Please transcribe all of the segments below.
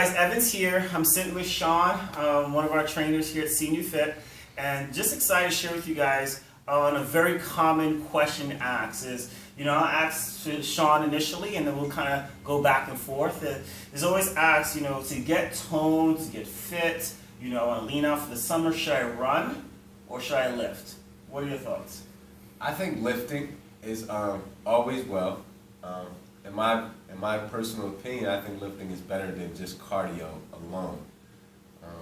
guys, Evan's here. I'm sitting with Sean, one of our trainers here at Senior Fit, and just excited to share with you guys on a very common question asked is, I'll ask Sean initially and then we'll kind of go back and forth. It's always asked, to get toned, to get fit, I want to lean out for the summer, should I run or should I lift? What are your thoughts? I think lifting is always well. In my personal opinion, I think lifting is better than just cardio alone. And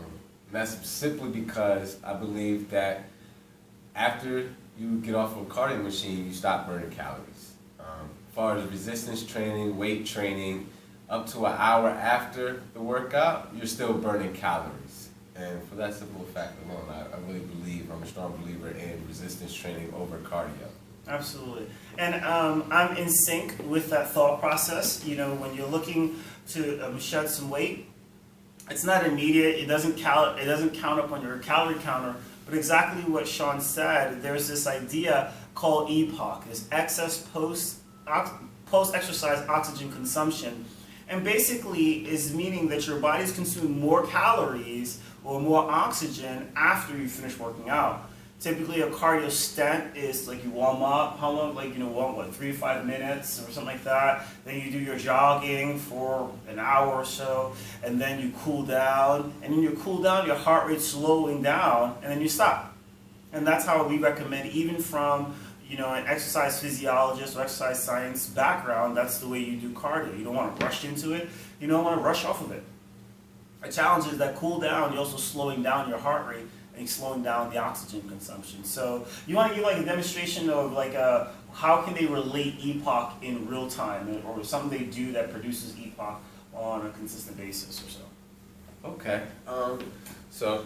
that's simply because I believe that after you get off of a cardio machine, you stop burning calories. As far as resistance training, weight training, up to an hour after the workout, you're still burning calories. And for that simple fact alone, I really believe, I'm a strong believer in resistance training over cardio. Absolutely. And I'm in sync with that thought process. When you're looking to shed some weight, it's not immediate. It doesn't count up on your calorie counter. But exactly what Sean said, there's this idea called EPOC, is excess post-exercise oxygen consumption. And basically is meaning that your body's consuming more calories or more oxygen after you finish working out. Typically, a cardio stent is like you warm up. How long? Warm 3 to 5 minutes or something like that. Then you do your jogging for an hour or so, and then you cool down. And when you cool down, your heart rate's slowing down, and then you stop. And that's how we recommend, even from an exercise physiologist or exercise science background. That's the way you do cardio. You don't want to rush into it. You don't want to rush off of it. A challenge is that cool down. You're also slowing down your heart rate and slowing down the oxygen consumption. So you want to give a demonstration of how can they relate EPOC in real time, or something they do that produces EPOC on a consistent basis or so. Okay. So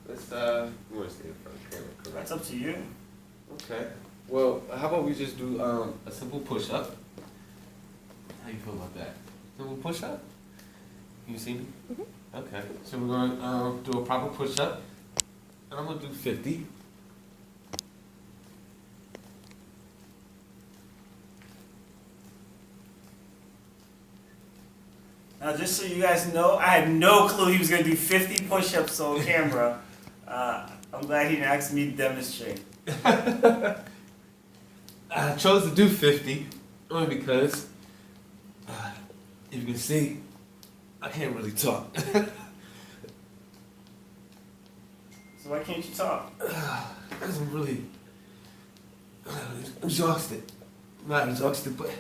let's you want to stay in front of the camera, correct? That's up to you. Okay. Well, how about we just do a simple push-up? How you feel about that? Simple push-up? Can you see me? Mm-hmm. Okay. So we're going to do a proper push-up. And I'm going to do 50. Now, just so you guys know, I had no clue he was going to do 50 push-ups on camera. I'm glad he didn't ask me to demonstrate. I chose to do 50 only because, if you can see, I can't really talk. So why can't you talk? Because I'm really exhausted. Not exhausted, but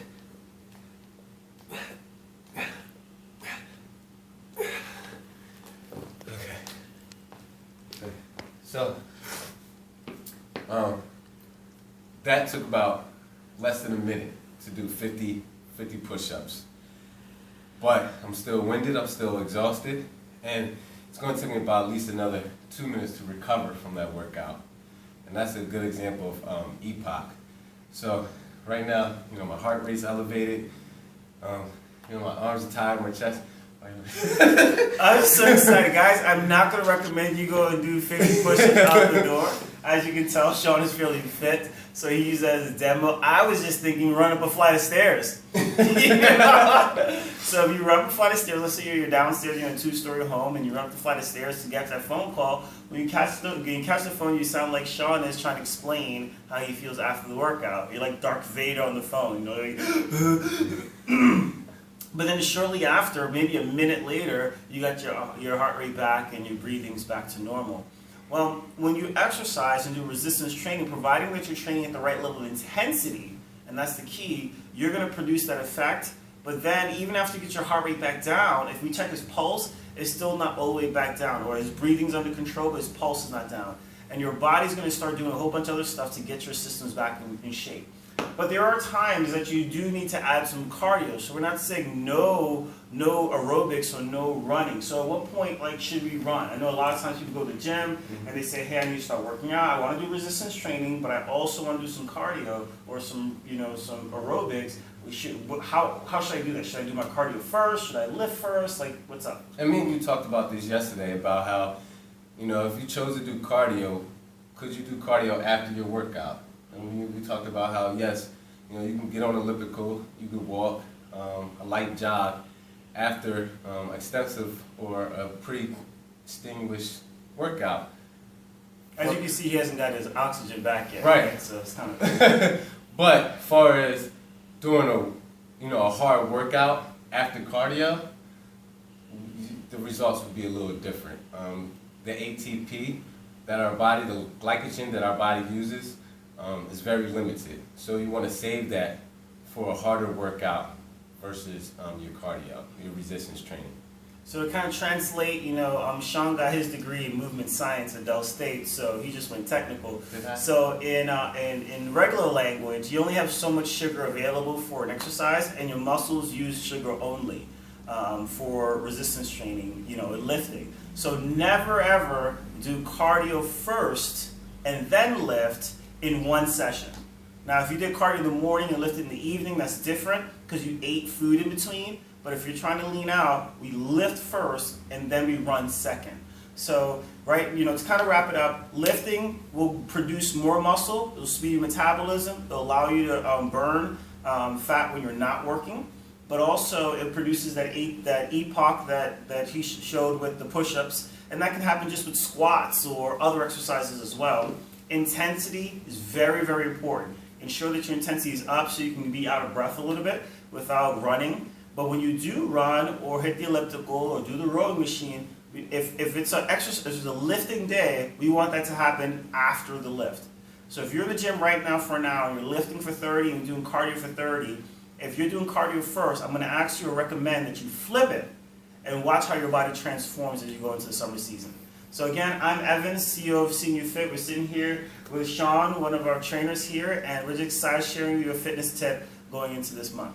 okay. So, that took about less than a minute to do 50 push-ups. But I'm still winded, I'm still exhausted, and it's going to take me about at least another 2 minutes to recover from that workout. And that's a good example of EPOC. So right now, my heart rate's elevated, my arms are tired, my chest. I'm so excited, guys. I'm not going to recommend you go and do 50 push-ups out the door. As you can tell, Sean is fairly fit, so he used that as a demo. I was just thinking run up a flight of stairs. So if you run up a flight of stairs, let's say you're downstairs, you're in a 2-story home, and you run up the flight of stairs to get to that phone call. When you catch the phone, you sound like Sean is trying to explain how he feels after the workout. You're like Darth Vader on the phone, But then shortly after, maybe a minute later, you got your heart rate back and your breathing's back to normal. Well, when you exercise and do resistance training, providing that you're training at the right level of intensity, and that's the key, you're going to produce that effect. But then even after you get your heart rate back down, if we check his pulse, it's still not all the way back down, or his breathing's under control, but his pulse is not down. And your body's going to start doing a whole bunch of other stuff to get your systems back in shape. But there are times that you do need to add some cardio. So we're not saying no aerobics or no running. So at what point, should we run? I know a lot of times people go to the gym and they say, hey, I need to start working out. I want to do resistance training, but I also want to do some cardio or some aerobics. How should I do that? Should I do my cardio first? Should I lift first? What's up? I mean, you talked about this yesterday about how, if you chose to do cardio, could you do cardio after your workout? And we talked about how, yes, you can get on elliptical, you could walk, a light jog, after extensive or a pretty extinguished workout. As you can see, he hasn't got his oxygen back yet. Right. So it's kind of But as far as doing a hard workout after cardio, the results would be a little different. The ATP that our body, the glycogen that our body uses, is very limited. So you want to save that for a harder workout versus your cardio, your resistance training. So to kind of translate, Sean got his degree in movement science at Dell State, so he just went technical. So in regular language, you only have so much sugar available for an exercise, and your muscles use sugar only for resistance training, and lifting. So never ever do cardio first and then lift in one session. Now, if you did cardio in the morning and lifted in the evening, that's different because you ate food in between. But if you're trying to lean out, we lift first and then we run second. So, right, to kind of wrap it up, lifting will produce more muscle, it'll speed your metabolism, it'll allow you to burn fat when you're not working, but also it produces that epoch that he showed with the push-ups, and that can happen just with squats or other exercises as well. Intensity is very, very important. Ensure that your intensity is up so you can be out of breath a little bit without running. But when you do run or hit the elliptical or do the rowing machine, if it's an exercise, if it's a lifting day, we want that to happen after the lift. So if you're in the gym right now for an hour and you're lifting for 30 and doing cardio for 30, if you're doing cardio first, I'm going to ask you or recommend that you flip it and watch how your body transforms as you go into the summer season. So again, I'm Evan, CEO of Senior Fit. We're sitting here with Sean, one of our trainers here, and we're just excited sharing you a fitness tip going into this month.